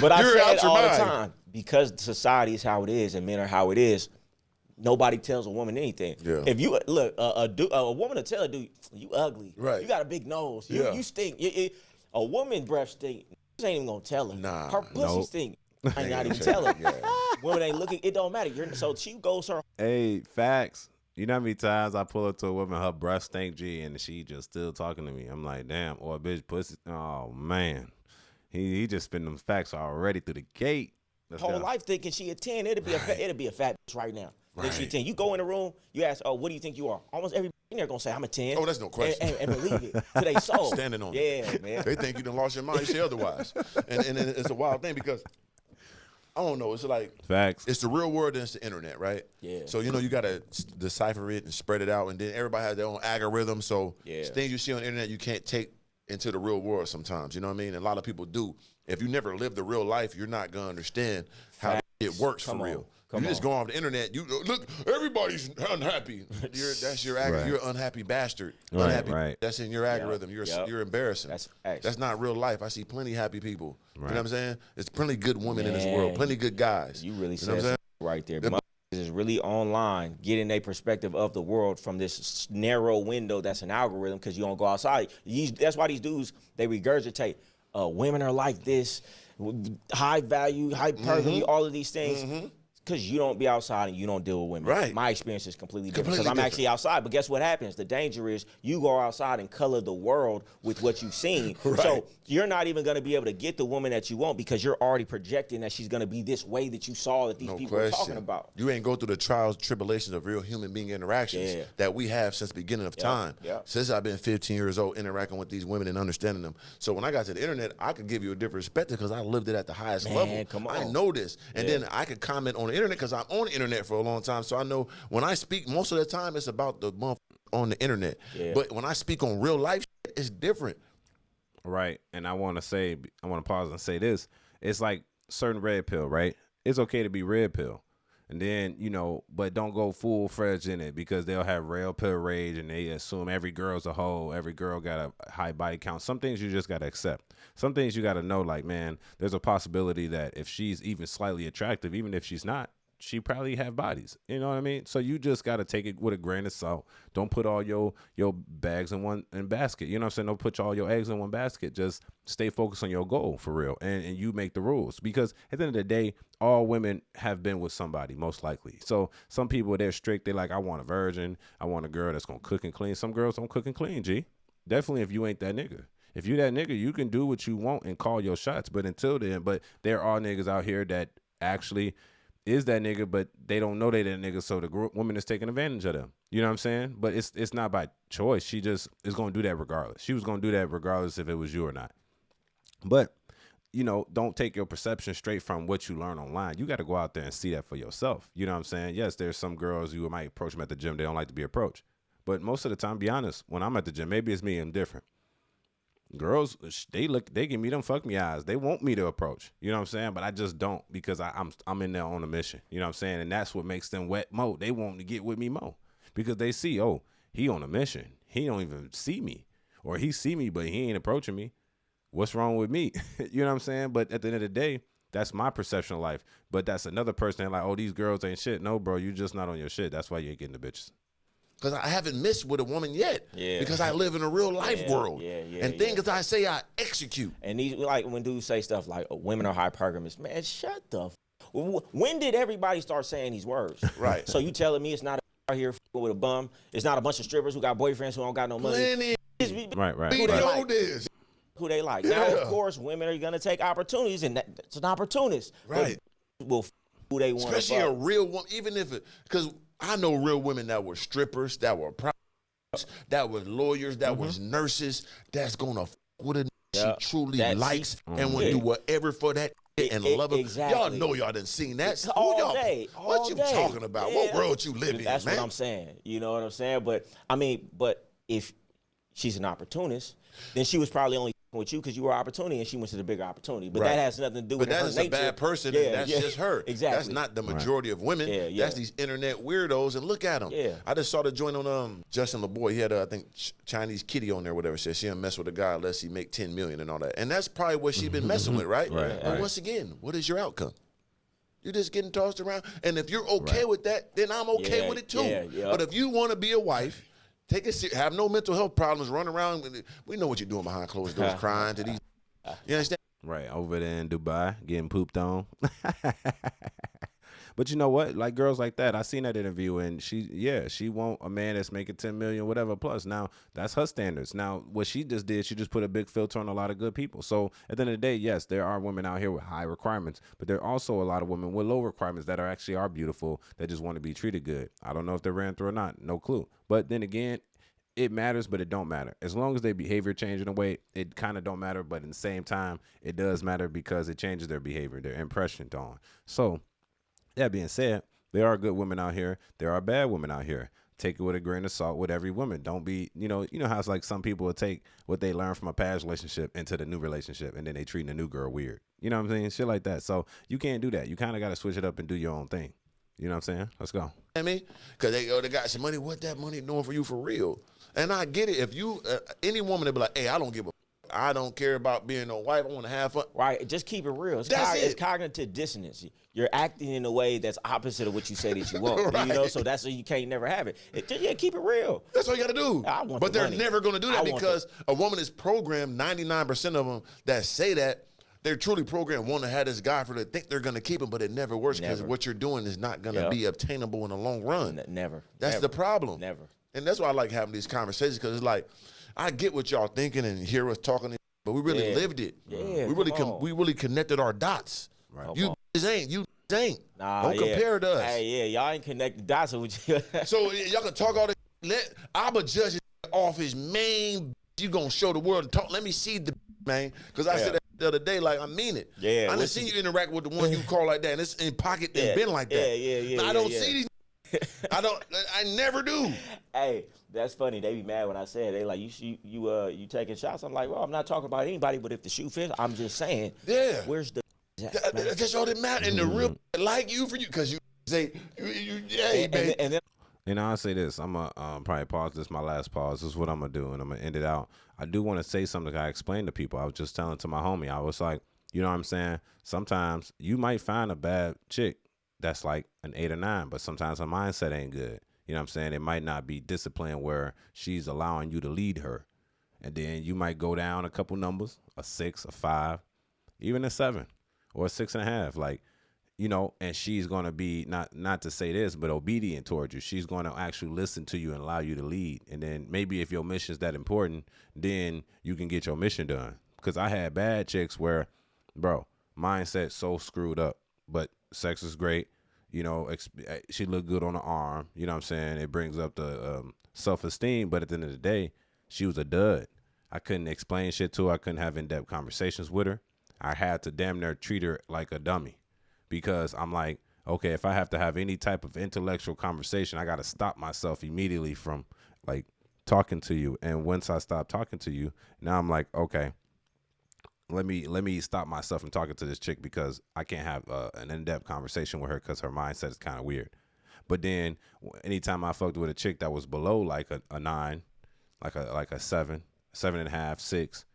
But I You're say out it your all the mind. time because society is how it is and men are how it is. Nobody tells a woman anything. Yeah. If you look, a woman will tell a dude, "You ugly. Right. You got a big nose. Yeah. You stink." A woman breath stink. You ain't even gonna tell her. Nah. Her pussy stink. I ain't not even tell her. Women ain't looking. It don't matter. So she goes her. Hey, facts. You know how many times I pull up to a woman, her breath stink, G, and she just still talking to me. I'm like, damn. Or a bitch pussy. Oh man, he just spitting them facts already through the gate. Let's Whole go. life thinking she a 10, it'd be a fat bitch right now. Think she a 10. You go in the room, you ask, oh, what do you think you are? Almost every in there gonna say I'm a 10. Oh, that's no question. And believe it to their soul. Standing on it. it. Man. They think you done lost your mind. You say otherwise. And it's a wild thing because I don't know. It's like Facts. It's the real world and it's the internet, right? Yeah. So you gotta decipher it and spread it out, and then everybody has their own algorithm. So things you see on the internet you can't take into the real world sometimes. You know what I mean? And a lot of people do. If you never lived the real life, you're not gonna understand how it works for real. You just go off the internet. You look, everybody's unhappy. You're an unhappy bastard. Unhappy. Right. That's in your algorithm. You're embarrassing. That's not real life. I see plenty happy people. Right. You know what I'm saying? There's plenty good women in this world. Plenty good guys. You really said that right there. Is really online, getting a perspective of the world from this narrow window that's an algorithm because you don't go outside. That's why these dudes, they regurgitate, women are like this, high value, hypergamy, all of these things. Because you don't be outside and you don't deal with women. Right. My experience is completely different because I'm actually outside. But guess what happens? The danger is you go outside and color the world with what you've seen. Right. So you're not even going to be able to get the woman that you want because you're already projecting that she's going to be this way that you saw that these people are talking about. You ain't go through the trials, tribulations of real human being interactions that we have since the beginning of time. Since I've been 15 years old, interacting with these women and understanding them. So when I got to the internet, I could give you a different perspective because I lived it at the highest level. Come on. I know this. And then I could comment on the internet because I'm on the internet for a long time. So I know when I speak, most of the time it's about the month on the internet. But when I speak on real life, it's different. Right. And I want to pause and say this. It's like certain red pill, right? It's okay to be red pill. And then, but don't go full-fledged in it because they'll have red pill rage and they assume every girl's a hoe, every girl got a high body count. Some things you just got to accept. Some things you got to know, like, man, there's a possibility that if she's even slightly attractive, even if she's not, she probably have bodies. You know what I mean? So you just got to take it with a grain of salt. Don't put all your bags in one basket. You know what I'm saying? Don't put all your eggs in one basket. Just stay focused on your goal for real. And you make the rules. Because at the end of the day, all women have been with somebody, most likely. So some people, they're strict. They're like, I want a virgin. I want a girl that's going to cook and clean. Some girls don't cook and clean, G. Definitely if you ain't that nigga. If you that nigga, you can do what you want and call your shots. But until then, there are niggas out here that actually is that nigga, but they don't know they that nigga, so the woman is taking advantage of them. You know what I'm saying? But it's not by choice. She just is going to do that regardless. She was going to do that regardless if it was you or not. But, don't take your perception straight from what you learn online. You got to go out there and see that for yourself. You know what I'm saying? Yes, there's some girls you might approach them at the gym. They don't like to be approached. But most of the time, be honest, when I'm at the gym, maybe it's me, I'm different. Girls, they give me them fuck me eyes. They want me to approach. You know what I'm saying? But I just don't because I'm in there on a mission. You know what I'm saying? And that's what makes them wet mo. They want to get with me mo because they see, oh, he on a mission. He don't even see me. Or he see me, but he ain't approaching me. What's wrong with me? You know what I'm saying? But at the end of the day, that's my perception of life. But that's another person like, oh, these girls ain't shit. No, bro, you just not on your shit. That's why you ain't getting the bitches. Because I haven't missed with a woman yet. Because I live in a real life world. And things I say, I execute. And these, like when dudes say stuff like, oh, women are hypergamous, man, shut the when did everybody start saying these words? Right. So you telling me it's not out here with a bum? It's not a bunch of strippers who got boyfriends who don't got no money? Right. We know this. Who they like. Now, of course, women are going to take opportunities, and it's an opportunist. Right. Will who they want. Especially a real woman, even if because I know real women that were strippers, that were prostitutes, that were lawyers, that was nurses, that's going to with a she truly likes and will do whatever for that and love her. Exactly. Y'all know y'all done seen that. All day. What you talking about? What world you live in, That's man? what I'm saying. You know what I'm saying? But, I mean, if she's an opportunist, then she was probably only with you because you were an opportunity and she went to the bigger opportunity. But Right. that has nothing to do with her nature. But that's a bad person. Yeah, and that's just her. Exactly. That's not the majority of women. Yeah. That's these internet weirdos. And look at them. Yeah. I just saw the joint on Justin LeBoy. He had I think Chinese kitty on there, whatever. Said she don't mess with a guy unless he make 10 million and all that. And that's probably what she's been messing with, right? Right, But right. once again, what is your outcome? You're just getting tossed around. And if you're okay with that, then I'm okay with it too. Yeah. But if you want to be a wife, take it have no mental health problems, run around. We know what you're doing behind closed doors, crying to these. You understand? Right, over there in Dubai, getting pooped on. But you know what? Like girls like that, I seen that interview, and she want a man that's making 10 million, whatever plus. Now that's her standards. Now what she just did, she just put a big filter on a lot of good people. So at the end of the day, yes, there are women out here with high requirements, but there are also a lot of women with low requirements that are beautiful that just want to be treated good. I don't know if they ran through or not, no clue. But then again, it matters, but it don't matter. As long as their behavior change in a way, it kind of don't matter. But at the same time, it does matter because it changes their behavior, their impression on. So that being said, there are good women out here. There are bad women out here. Take it with a grain of salt with every woman. Don't be, you know how it's like some people will take what they learned from a past relationship into the new relationship, and then they treating a new girl weird. You know what I'm saying? Shit like that. So you can't do that. You kind of got to switch it up and do your own thing. You know what I'm saying? Let's go. I mean, because they got some money. What that money doing for you for real? And I get it. If you, any woman that be like, hey, I don't give a I don't care about being a wife. I want to have fun. Right. Just keep it real. It's cognitive dissonance. You're acting in a way that's opposite of what you say that you want. Right. You know, so that's why you can't never have it. Keep it real. That's all you got to do. But they're money. never going to do that because a woman is programmed, 99% of them that say that, they're truly programmed, want to have this guy for they think they're going to keep him, but it never works because what you're doing is not going to be obtainable in the long run. Never. That's the problem. Never. And that's why I like having these conversations because it's like, I get what y'all thinking and hear us talking, but we really lived it. Yeah, we really connected our dots. Right. You ain't. Nah, don't compare to us. Hey, y'all ain't connected dots with you. So y'all can talk all this. I'ma judge it off his main. You gonna show the world and talk. Let me see the man, because I said that the other day, like I mean it. Yeah. I done seen you interact with the one you call like that, and it's in pocket and been like that. Yeah. I don't see these. I never do. Hey, that's funny. They be mad when I say it. They like, you taking shots. I'm like, well, I'm not talking about anybody, but if the shoe fits, I'm just saying. Yeah. Where's the that's all that matters. And the real like you for you, because you say, hey, man. And then And I'll say this. I'm going to probably pause. This is my last pause. This is what I'm going to do, and I'm going to end it out. I do want to say something I explained to people. I was just telling to my homie. I was like, you know what I'm saying? Sometimes you might find a bad chick that's like an 8 or 9, but sometimes her mindset ain't good. You know what I'm saying? It might not be disciplined where she's allowing you to lead her. And then you might go down a couple numbers, a 6, a 5, even a 7 or a 6.5. Like, you know, and she's going to be, not to say this, but obedient towards you. She's going to actually listen to you and allow you to lead. And then maybe if your mission is that important, then you can get your mission done. Because I had bad chicks where, bro, mindset so screwed up, but sex is great. You know, she looked good on the arm. You know what I'm saying? It brings up the self-esteem. But at the end of the day, she was a dud. I couldn't explain shit to her. I couldn't have in-depth conversations with her. I had to damn near treat her like a dummy. Because I'm like, okay, if I have to have any type of intellectual conversation, I got to stop myself immediately from like talking to you. And once I stop talking to you, now I'm like, okay, let me stop myself from talking to this chick because I can't have an in-depth conversation with her because her mindset is kind of weird. But then anytime I fucked with a chick that was below like a 9, like a 7, 7.5, 6,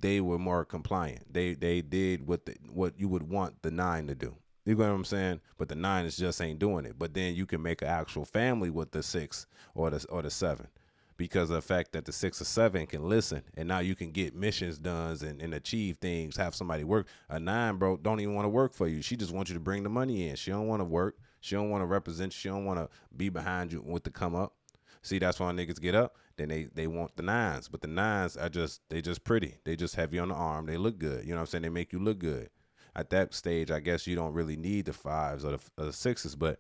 they were more compliant. They did what you would want the 9 to do. You know what I'm saying? But the 9 is just ain't doing it. But then you can make an actual family with the 6 or the 7. Because of the fact that the 6 or 7 can listen, and now you can get missions done and achieve things, have somebody work. A 9, bro, don't even want to work for you. She just wants you to bring the money in. She don't want to work. She don't want to represent you. She don't want to be behind you with the come up. See, that's why niggas get up. Then they want the 9s. But the 9s are they just pretty. They just have you on the arm. They look good. You know what I'm saying? They make you look good. At that stage, I guess you don't really need the 5s or the 6s, but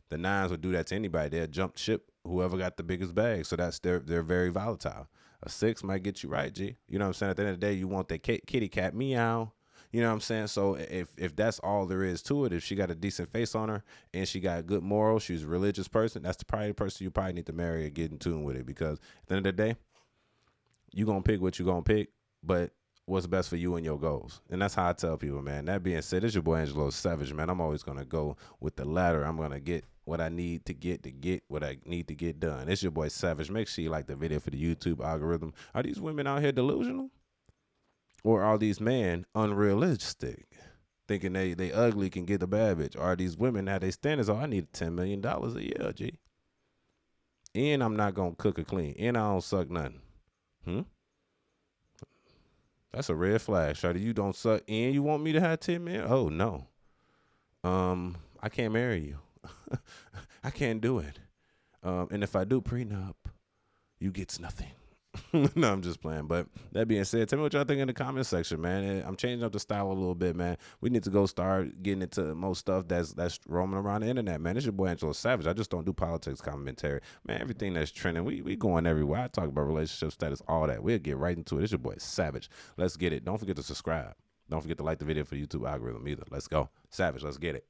the 9s would do that to anybody. They'll jump ship whoever got the biggest bag. So they're very volatile. A 6 might get you right, G. You know what I'm saying? At the end of the day, you want that kitty cat meow. You know what I'm saying? So if that's all there is to it, if she got a decent face on her and she got good morals, she's a religious person, that's probably the person you probably need to marry or get in tune with it. Because at the end of the day, you going to pick what you going to pick. But what's best for you and your goals. And that's how I tell people, man. That being said, it's your boy Angelo Savage, man. I'm always going to go with the latter. I'm going to get what I need to get what I need to get done. It's your boy Savage. Make sure you like the video for the YouTube algorithm. Are these women out here delusional? Or are these men unrealistic? Thinking they ugly can get the bad bitch. Or are these women have they standards? Oh, I need $10 million a year, G. And I'm not going to cook or clean. And I don't suck nothing. That's a red flag. Shawty, you don't suck and you want me to have 10 million? Oh, no. I can't marry you. I can't do it. And if I do prenup, you gets nothing. No, I'm just playing. But that being said, tell me what y'all think in the comment section, man. I'm changing up the style a little bit, man. We need to go start getting into most stuff that's roaming around the internet, man. It's your boy Angelo Savage. I just don't do politics commentary. Man, everything that's trending, we going everywhere. I talk about relationship status, all that. We'll get right into it. It's your boy Savage. Let's get it. Don't forget to subscribe. Don't forget to like the video for the YouTube algorithm either. Let's go. Savage, let's get it.